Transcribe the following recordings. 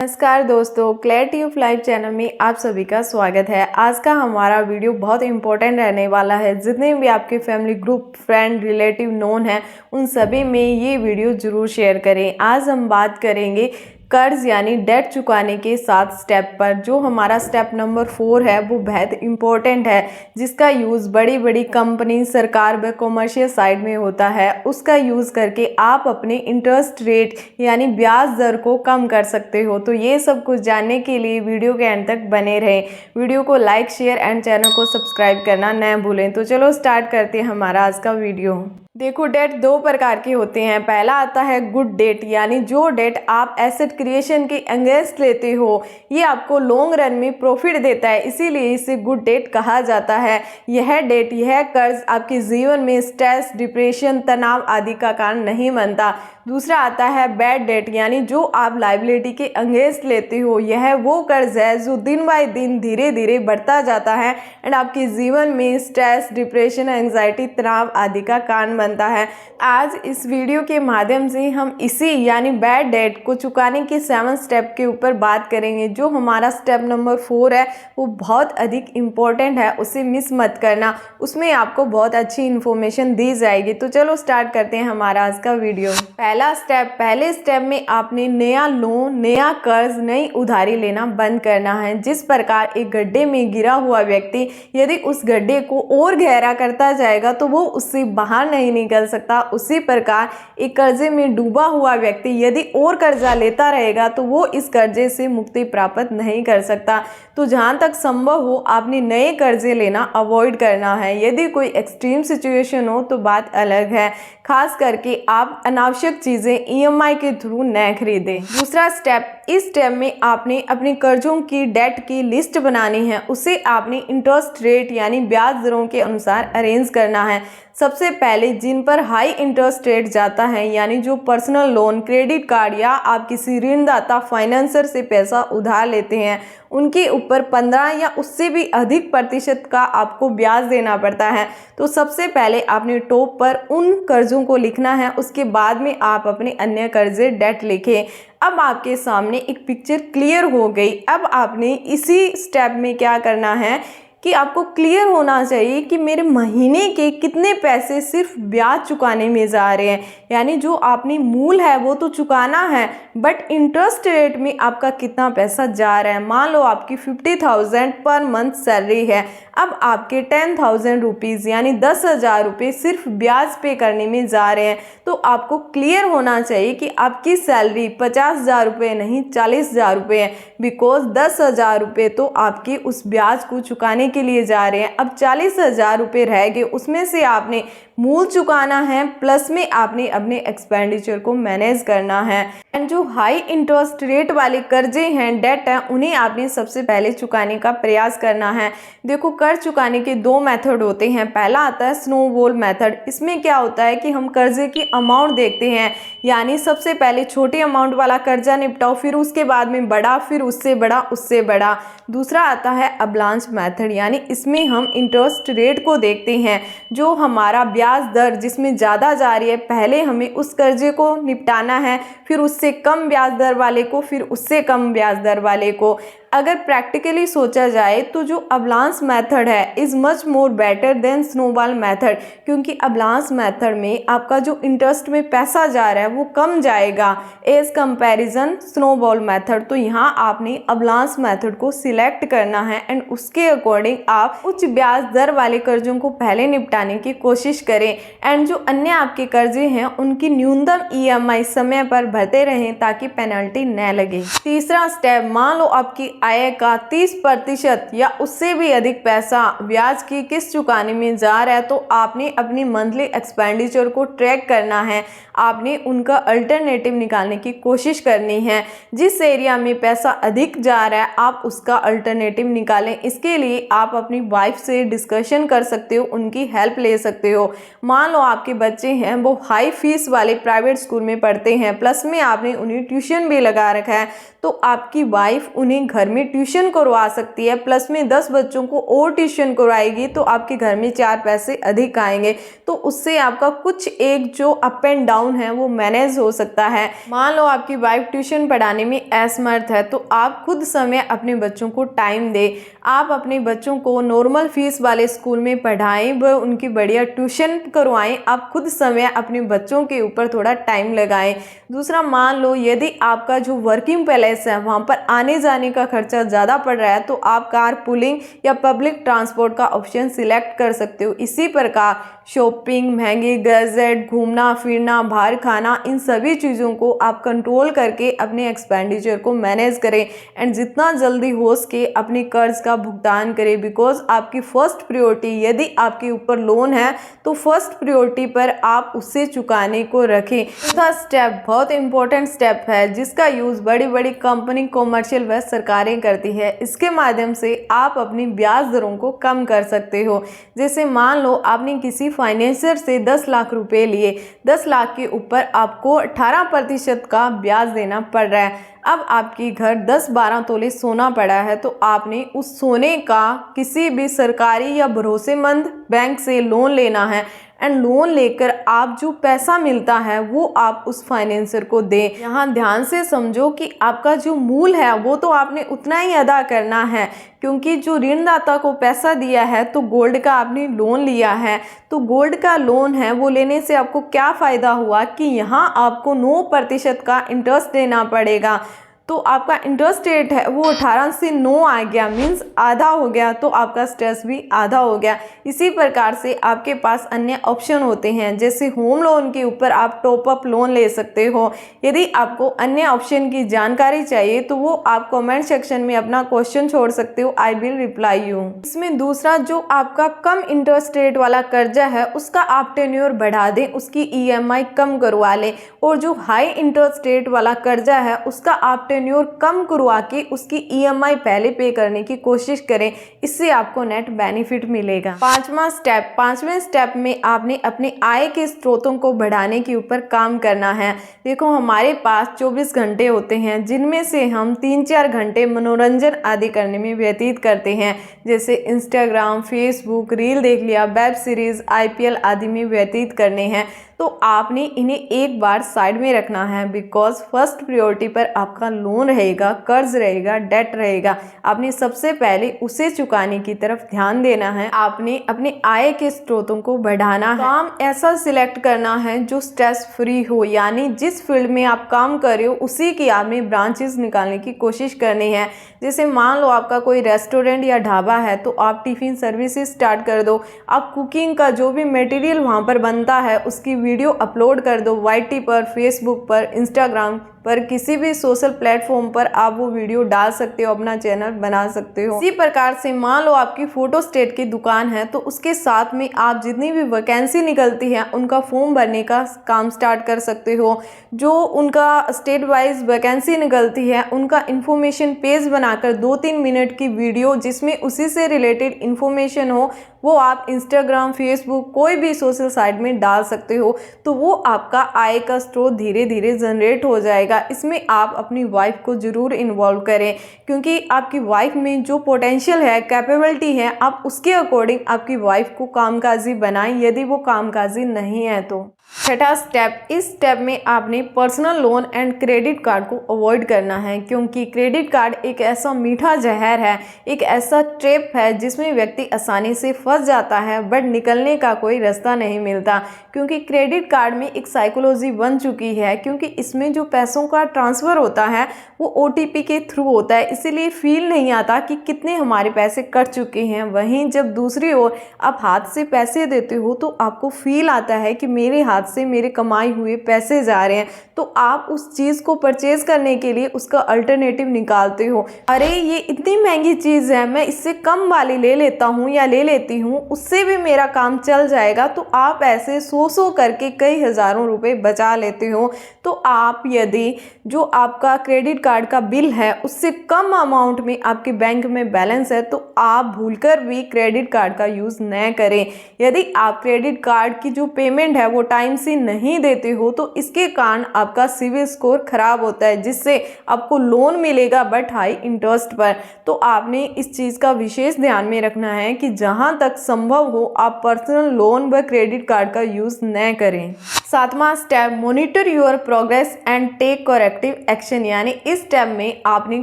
नमस्कार दोस्तों, क्लेयरट्यूब live channel में आप सभी का स्वागत है। आज का हमारा वीडियो बहुत इंपॉर्टेंट रहने वाला है। जितने भी आपके family group, friend, relative, known हैं, उन सभी में ये वीडियो ज़रूर शेयर करें। आज हम बात करेंगे कर्ज यानी डेट चुकाने के 7 स्टेप पर। जो हमारा स्टेप नंबर 4 है वो बेहद इम्पोर्टेंट है, जिसका यूज़ बड़ी बड़ी कंपनी, सरकार व कॉमर्शियल साइड में होता है। उसका यूज़ करके आप अपने इंटरेस्ट रेट यानी ब्याज दर को कम कर सकते हो। तो ये सब कुछ जानने के लिए वीडियो के एंड तक बने रहें। वीडियो को लाइक, शेयर एंड चैनल को सब्सक्राइब करना न भूलें। तो चलो स्टार्ट करते हैं हमारा आज का वीडियो। देखो, डेट 2 प्रकार के होते हैं। पहला आता है गुड डेट, यानी जो डेट आप एसेट क्रिएशन के अगेंस्ट लेते हो, ये आपको लॉन्ग रन में प्रॉफिट देता है, इसीलिए इसे गुड डेट कहा जाता है। यह डेट, यह कर्ज आपके जीवन में स्ट्रेस, डिप्रेशन, तनाव आदि का कारण नहीं बनता। दूसरा आता है बैड डेट, यानी जो आप लायबिलिटी के अगेंस्ट लेते हो, यह वो कर्ज है जो दिन बाय दिन धीरे धीरे बढ़ता जाता है एंड आपके जीवन में स्ट्रेस, डिप्रेशन, एंजाइटी, तनाव आदि का कारण बनता है। आज इस वीडियो के माध्यम से हम इसी यानी बैड डेट को चुकाने के 7 स्टेप के ऊपर बात करेंगे। जो हमारा स्टेप नंबर 4 है वो बहुत अधिक इम्पोर्टेंट है, उसे मिस मत करना। उसमें आपको बहुत अच्छी इन्फॉर्मेशन दी जाएगी। तो चलो स्टार्ट करते हैं हमारा आज का वीडियो। पहले स्टेप में आपने नया लोन, नया कर्ज, नई उधारी लेना बंद करना है। जिस प्रकार एक गड्ढे में गिरा हुआ व्यक्ति यदि उस गड्ढे को और गहरा करता जाएगा तो वो उससे बाहर नहीं निकल सकता, उसी प्रकार एक कर्जे में डूबा हुआ व्यक्ति यदि और कर्जा लेता रहेगा तो वो इस कर्जे से मुक्ति प्राप्त नहीं कर सकता। तो जहाँ तक संभव हो आपने नए कर्जे लेना अवॉइड करना है। यदि कोई एक्सट्रीम सिचुएशन हो तो बात अलग है, खास करके आप अनावश्यक चीज़ें EMI के थ्रू न खरीदें। दूसरा स्टेप, इस स्टेप में आपने अपने कर्जों की डेट की लिस्ट बनानी है। उसे आपने इंटरेस्ट रेट यानी ब्याज दरों के अनुसार अरेंज करना है। सबसे पहले जिन पर हाई इंटरेस्ट रेट जाता है, यानी जो पर्सनल लोन, क्रेडिट कार्ड या आप किसी ऋणदाता, फाइनेंसर से पैसा उधार लेते हैं, उनके ऊपर 15 या उससे भी अधिक प्रतिशत का आपको ब्याज देना पड़ता है। तो सबसे पहले आपने टॉप पर उन कर्जों को लिखना है, उसके बाद में आप अपने अन्य कर्जे डेट लिखें। अब आपके सामने एक पिक्चर क्लियर हो गई। अब आपने इसी स्टेप में क्या करना है कि आपको क्लियर होना चाहिए कि मेरे महीने के कितने पैसे सिर्फ ब्याज चुकाने में जा रहे हैं। यानी जो आपने मूल है वो तो चुकाना है, बट इंटरेस्ट रेट में आपका कितना पैसा जा रहा है। मान लो आपकी 50,000 पर मंथ सैलरी है, अब आपके 10,000 रुपीज़ यानी 10,000 रुपये सिर्फ ब्याज पे करने में जा रहे हैं। तो आपको क्लियर होना चाहिए कि आपकी सैलरी 50,000 रुपये नहीं 40,000 रुपये है, बिकॉज 10,000 रुपये तो आपके उस ब्याज को चुकाने के लिए जा रहे हैं। अब 40,000 रुपये रह गए, उसमें से आपने मूल चुकाना है, प्लस में आपने अपने एक्सपेंडिचर को मैनेज करना है। एंड जो हाई इंटरेस्ट रेट वाले कर्जे हैं, डेट है, उन्हें आपने सबसे पहले चुकाने का प्रयास करना है। देखो, कर्ज चुकाने के 2 मेथड होते हैं। पहला आता है स्नोबॉल मेथड। इसमें क्या होता है कि हम कर्जे की अमाउंट देखते हैं, यानी सबसे पहले छोटे अमाउंट वाला कर्जा निपटाओ, फिर उसके बाद में बड़ा, फिर उससे बड़ा, उससे बड़ा। दूसरा आता है अवलांच मेथड, यानी इसमें हम इंटरेस्ट रेट को देखते हैं। जो हमारा ब्याज दर जिसमें ज़्यादा जा रही है, पहले हमें उस कर्जे को निपटाना है, फिर उससे कम ब्याज दर वाले को, फिर उससे कम ब्याज दर वाले को। अगर प्रैक्टिकली सोचा जाए तो जो अवलांच मेथड है is much more better than snowball method, क्योंकि अवलांच मेथड में आपका जो इंटरेस्ट में पैसा जा रहा है वो कम जाएगा एज कंपैरिजन स्नोबॉल मेथड। तो यहाँ आपने अवलांच मेथड को सिलेक्ट करना है एंड उसके अकॉर्डिंग आप उच्च ब्याज दर वाले कर्जों को पहले निपटाने की कोशिश करें एंड जो अन्य आपके कर्जे हैं उनकी न्यूनतम EMI समय पर भरते रहें ताकि पेनल्टी न लगे। तीसरा स्टेप, मान लो आपकी आय का 30% या उससे भी अधिक पैसा ब्याज की किस्त चुकाने में जा रहा है, तो आपने अपनी मंथली एक्सपेंडिचर को ट्रैक करना है। आपने उनका अल्टरनेटिव निकालने की कोशिश करनी है। जिस एरिया में पैसा अधिक जा रहा है आप उसका अल्टरनेटिव निकालें। इसके लिए आप अपनी वाइफ से डिस्कशन कर सकते हो, उनकी हेल्प ले सकते हो। मान लो आपके बच्चे हैं वो हाई फीस वाले प्राइवेट स्कूल में पढ़ते हैं, प्लस में आपने उन्हें ट्यूशन भी लगा रखा है, तो आपकी वाइफ उन्हें घर में ट्यूशन करवा सकती है, प्लस में 10 बच्चों को और ट्यूशन करवाएगी तो आपके घर में 4 पैसे अधिक आएंगे। तो उससे आपका कुछ एक जो अप एंड डाउन है वो मैनेज हो सकता है। मान लो आपकी वाइफ ट्यूशन पढ़ाने में असमर्थ है तो आप खुद समय अपने बच्चों को टाइम दें, आप अपने बच्चों को नॉर्मल फीस वाले स्कूल में पढ़ाएं, व उनकी बढ़िया ट्यूशन करवाएं, आप खुद समय अपने बच्चों के ऊपर थोड़ा टाइम लगाएं। दूसरा, मान लो यदि आपका जो वर्किंग पैलेस है वहाँ पर आने जाने का खर्चा ज़्यादा पड़ रहा है तो आप कार पुलिंग या पब्लिक ट्रांसपोर्ट का ऑप्शन सिलेक्ट कर सकते हो। इसी प्रकार शॉपिंग, महंगे गैजेट, घूमना फिरना, बाहर खाना, इन सभी चीज़ों को आप कंट्रोल करके अपने एक्सपेंडिचर को मैनेज करें एंड जितना जल्दी हो सके अपने कर्ज का भुगतान करें, बिकॉज आपकी फर्स्ट प्रायोरिटी यदि आपके ऊपर लोन है तो फर्स्ट प्रायोरिटी पर आप उससे चुकाने को रखें। चौथा स्टेप बहुत इंपॉर्टेंट स्टेप है जिसका यूज़ बड़ी बड़ी कंपनी, कॉमर्शियल व सरकारें करती है। इसके माध्यम से आप अपनी ब्याज दरों को कम कर सकते हो। जैसे मान लो आपने किसी फाइनेंसर से 10 लाख रुपए लिए, 10 लाख के ऊपर आपको 18% का ब्याज देना पड़ रहा है। अब आपके घर 10-12 तोले सोना पड़ा है तो आपने उस सोने का किसी भी सरकारी या भरोसेमंद बैंक से लोन लेना है एंड लोन लेकर आप जो पैसा मिलता है वो आप उस फाइनेंसर को दें। यहाँ ध्यान से समझो कि आपका जो मूल है वो तो आपने उतना ही अदा करना है, क्योंकि जो ऋणदाता को पैसा दिया है तो गोल्ड का आपने लोन लिया है, तो गोल्ड का लोन है वो लेने से आपको क्या फ़ायदा हुआ कि यहाँ आपको 9% का इंटरेस्ट देना पड़ेगा। तो आपका इंटरेस्ट रेट है वो 18 से 9 आ गया, मीन्स आधा हो गया, तो आपका स्ट्रेस भी आधा हो गया। इसी प्रकार से आपके पास अन्य ऑप्शन होते हैं, जैसे होम लोन के ऊपर आप टॉप अप लोन ले सकते हो। यदि आपको अन्य ऑप्शन की जानकारी चाहिए तो वो आप कमेंट सेक्शन में अपना क्वेश्चन छोड़ सकते हो, आई विल रिप्लाई यू। इसमें दूसरा, जो आपका कम इंटरेस्ट रेट वाला कर्जा है उसका आप टेन्योर बढ़ा दें, उसकी EMI कम करवा लें, और जो हाई इंटरेस्ट रेट वाला कर्जा है उसका आप टेन्योर कम करवा के उसकी EMI पहले पे करने की कोशिश करें, इससे आपको नेट बेनिफिट मिलेगा। पांचवें स्टेप में आपने अपने आय के स्रोतों को बढ़ाने के ऊपर काम करना है। देखो, हमारे पास 24 घंटे होते हैं जिनमें से हम 3-4 घंटे मनोरंजन आदि करने में व्यतीत करते हैं, जैसे इंस्टाग्राम, फेसबुक, रील देख लिया, वेब सीरीज, IPL आदि में व्यतीत करने हैं। तो आपने इन्हें एक बार साइड में रखना है, बिकॉज फर्स्ट प्रायोरिटी पर आपका लोन रहेगा, कर्ज रहेगा, डेट रहेगा। आपने सबसे पहले उसे चुकाने की तरफ ध्यान देना है। आपने अपने आय के स्रोतों को बढ़ाना है। काम ऐसा सिलेक्ट करना है जो स्ट्रेस फ्री हो, यानी जिस फील्ड में आप काम कर रहे हो उसी की आपने ब्रांचेस निकालने की कोशिश करनी है। जैसे मान लो आपका कोई रेस्टोरेंट या ढाबा है तो आप टिफिन सर्विसेज स्टार्ट कर दो। आप कुकिंग का जो भी मटेरियल वहाँ पर बनता है उसकी वीडियो अपलोड कर दो, YT पर, फेसबुक पर, इंस्टाग्राम पर, किसी भी सोशल प्लेटफॉर्म पर आप वो वीडियो डाल सकते हो, अपना चैनल बना सकते हो। इसी प्रकार से मान लो आपकी फोटो स्टेट की दुकान है तो उसके साथ में आप जितनी भी वैकेंसी निकलती है उनका फॉर्म भरने का काम स्टार्ट कर सकते हो। जो उनका स्टेट वाइज वैकेंसी निकलती है उनका इंफॉर्मेशन पेज बनाकर 2-3 मिनट की वीडियो जिसमें उसी से रिलेटेड इंफॉर्मेशन हो वो आप इंस्टाग्राम, फेसबुक, कोई भी सोशल साइट में डाल सकते हो। तो वो आपका आय का स्रोत धीरे धीरे जनरेट हो जाएगा। इसमें आप अपनी वाइफ को ज़रूर इन्वॉल्व करें, क्योंकि आपकी वाइफ में जो पोटेंशियल है, कैपेबिलिटी है, आप उसके अकॉर्डिंग आपकी वाइफ को कामकाजी बनाएं, यदि वो कामकाजी नहीं है तो। छठा स्टेप, इस स्टेप में आपने personal loan and credit card को अवॉइड करना है, क्योंकि क्रेडिट कार्ड एक ऐसा मीठा जहर है, एक ऐसा ट्रैप है जिसमें व्यक्ति आसानी से फंस जाता है बट निकलने का कोई रास्ता नहीं मिलता। क्योंकि क्रेडिट कार्ड में एक साइकोलॉजी बन चुकी है, क्योंकि इसमें जो पैसों का ट्रांसफ़र होता है वो OTP के थ्रू होता है, इसीलिए फील नहीं आता कि कितने हमारे पैसे कट चुके हैं। वहीं जब दूसरी ओर आप हाथ से पैसे देते हो तो आपको फील आता है कि मेरे हाथ हाथ से मेरे कमाए हुए पैसे जा रहे हैं, तो आप उस चीज़ को परचेज करने के लिए उसका अल्टरनेटिव निकालते हो। अरे ये इतनी महंगी चीज़ है, मैं इससे कम वाली ले लेता हूँ या ले लेती हूँ, उससे भी मेरा काम चल जाएगा। तो आप ऐसे सौ करके कई हज़ारों रुपए बचा लेते हो। तो आप यदि जो आपका क्रेडिट कार्ड का बिल है उससे कम अमाउंट में आपके बैंक में बैलेंस है, तो आप भूलकर भी क्रेडिट कार्ड का यूज़ न करें। यदि आप क्रेडिट कार्ड की जो पेमेंट है वो टाइम से नहीं देते हो, तो इसके कारण आपका सिविल स्कोर खराब होता है, जिससे आपको लोन मिलेगा बट हाई इंटरेस्ट पर। तो आपने इस चीज़ का विशेष ध्यान में रखना है कि जहां तक संभव हो आप पर्सनल लोन व क्रेडिट कार्ड का यूज़ न करें। 7वां step, monitor your progress and take corrective action, यानी इस स्टेप में आपने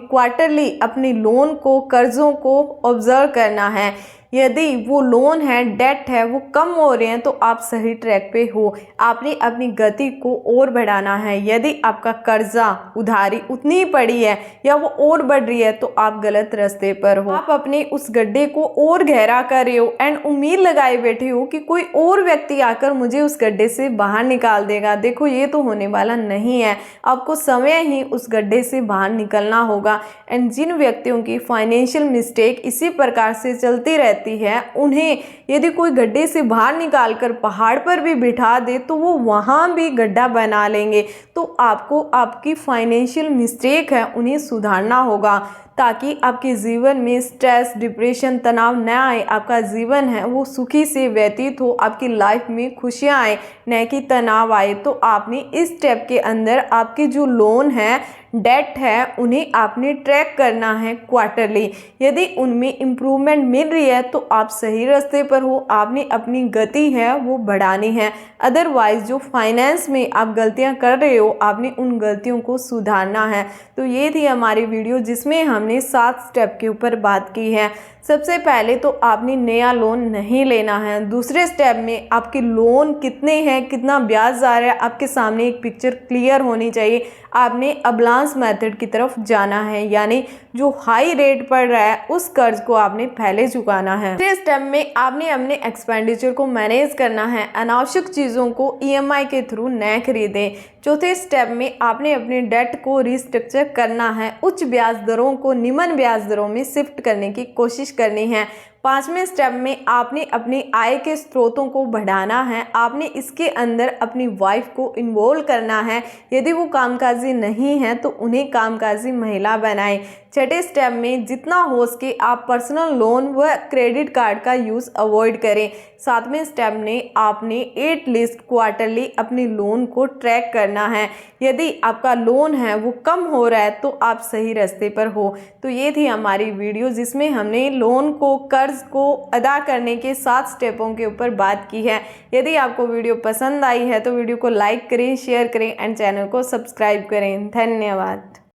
क्वार्टरली अपने लोन को, कर्जों को ऑब्जर्व करना है। यदि वो लोन है, डेट है, वो कम हो रहे हैं तो आप सही ट्रैक पे हो। आपने अपनी गति को और बढ़ाना है। यदि आपका कर्जा, उधारी उतनी ही पड़ी है या वो और बढ़ रही है तो आप गलत रास्ते पर हो। आप अपने उस गड्ढे को और गहरा कर रहे हो एंड उम्मीद लगाए बैठे हो कि कोई और व्यक्ति आकर मुझे उस गड्ढे से बाहर निकाल देगा। देखो ये तो होने वाला नहीं है, आपको समय ही उस गड्ढे से बाहर निकलना होगा। एंड जिन व्यक्तियों की फाइनेंशियल मिस्टेक इसी प्रकार से चलती रहती है, उन्हें यदि कोई गड्ढे से बाहर निकालकर पहाड़ पर भी बिठा दे तो वो वहां भी गड्ढा बना लेंगे। तो आपको आपकी फाइनेंशियल मिस्टेक है उन्हें सुधारना होगा, ताकि आपके जीवन में स्ट्रेस, डिप्रेशन, तनाव न आए। आपका जीवन है वो सुखी से व्यतीत हो, आपकी लाइफ में खुशियां आए, न कि तनाव आए। तो आपने इस स्टेप के अंदर आपके जो लोन है, डेट है, उन्हें आपने ट्रैक करना है क्वार्टरली। यदि उनमें इम्प्रूवमेंट मिल रही है तो आप सही रास्ते पर हो, आपने अपनी गति है वो बढ़ानी है। अदरवाइज जो फाइनेंस में आप गलतियां कर रहे हो, आपने उन गलतियों को सुधारना है। तो ये थी हमारी वीडियो जिसमें हमने 7 स्टेप के ऊपर बात की है। सबसे पहले तो आपने नया लोन नहीं लेना है। दूसरे स्टेप में आपके लोन कितने हैं, कितना ब्याज आ रहा है, आपके सामने एक पिक्चर क्लियर होनी चाहिए। आपने अबलांस मेथड की तरफ जाना है, यानी जो हाई रेट पड़ रहा है उस कर्ज को आपने पहले चुकाना है। तीसरे स्टेप में आपने अपने एक्सपेंडिचर को मैनेज करना है, अनावश्यक चीज़ों को EMI के थ्रू न खरीदें। चौथे स्टेप में आपने अपने डेट को रिस्ट्रक्चर करना है, उच्च ब्याज दरों को निम्न ब्याज दरों में शिफ्ट करने की कोशिश करनी है। 5वें स्टेप में आपने अपनी आय के स्रोतों को बढ़ाना है, आपने इसके अंदर अपनी वाइफ को इन्वॉल्व करना है। यदि वो कामकाजी नहीं है तो उन्हें कामकाजी महिला बनाएं। 6ठे स्टेप में जितना हो सके आप पर्सनल लोन व क्रेडिट कार्ड का यूज़ अवॉइड करें। 7वें स्टेप में आपने एटलीस्ट क्वार्टरली अपने लोन को ट्रैक करना है। यदि आपका लोन है वो कम हो रहा है तो आप सही रास्ते पर हो। तो ये थी हमारी वीडियो जिसमें हमने लोन को, कर्ज को अदा करने के 7 स्टेपों के ऊपर बात की है। यदि आपको वीडियो पसंद आई है तो वीडियो को लाइक करें, शेयर करें एंड चैनल को सब्सक्राइब करें। धन्यवाद।